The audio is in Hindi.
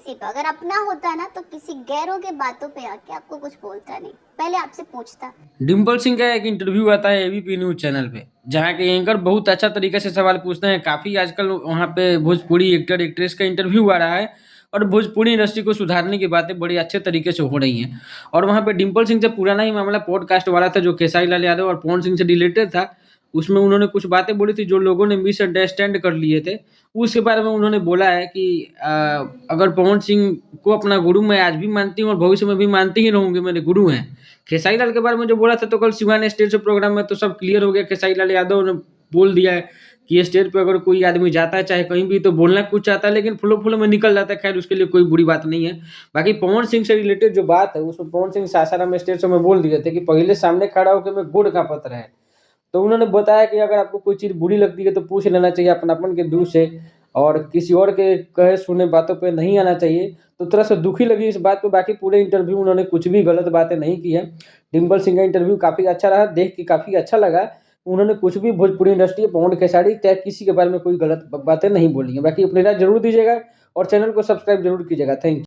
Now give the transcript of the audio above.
सिर्फ अगर अपना होता ना तो किसी गैरों के बातों पे आके आपको कुछ बोलता नहीं, पहले आपसे पूछता। डिम्पल सिंह का एक इंटरव्यू आता है एबीपी न्यूज चैनल पे, जहाँ के एंकर बहुत अच्छा तरीके से सवाल पूछते हैं। काफी आजकल वहाँ पे भोजपुरी एक्टर एक्ट्रेस का इंटरव्यू आ रहा है और भोजपुरी इंडस्ट्री को सुधारने की बातें बड़ी अच्छे तरीके से हो रही हैं। और वहाँ पे डिम्पल सिंह से पुराना ही मामला पॉडकास्ट वाला था जो खेसारी लाल यादव और पवन सिंह से रिलेटेड था। उसमें उन्होंने कुछ बातें बोली थी जो लोगों ने मिसअंडरस्टैंड कर लिए थे। उसके बारे में उन्होंने बोला है कि अगर पवन सिंह को अपना गुरु मैं आज भी मानती हूँ और भविष्य में भी मानती ही रहूंगी, मेरे गुरु हैं। खेसारी लाल के बारे में जो बोला था तो कल शिवान स्टेज से प्रोग्राम में तो सब क्लियर हो गया। खेसारी लाल यादव ने बोल दिया है कि स्टेज पे अगर कोई आदमी जाता है चाहे कहीं भी तो बोलना कुछ चाहता है लेकिन फ्लो फ्लो में निकल जाता है। खैर उसके लिए कोई बुरी बात नहीं है। बाकी पवन सिंह से रिलेटेड जो बात है उसमें पवन सिंह सासाराम स्टेज से में बोल दिए थे कि पहले सामने खड़ा होकर मैं गुड़ का पत्र है। तो उन्होंने बताया कि अगर आपको कोई चीज़ बुरी लगती है तो पूछ लेना चाहिए अपनापन के दूर से, और किसी और के कहे सुने बातों पे नहीं आना चाहिए। तो थोड़ा सा दुखी लगी इस बात पे। बाकी पूरे इंटरव्यू उन्होंने कुछ भी गलत बातें नहीं की है। डिम्पल सिंह का इंटरव्यू काफ़ी अच्छा रहा, देख के काफ़ी अच्छा लगा। उन्होंने कुछ भी भोजपुरी इंडस्ट्री पवन खेसारी चाहे किसी के बारे में कोई गलत बातें नहीं बोली हैं। बाकी अपनी राय जरूर दीजिएगा और चैनल को सब्सक्राइब जरूर कीजिएगा। Thank you.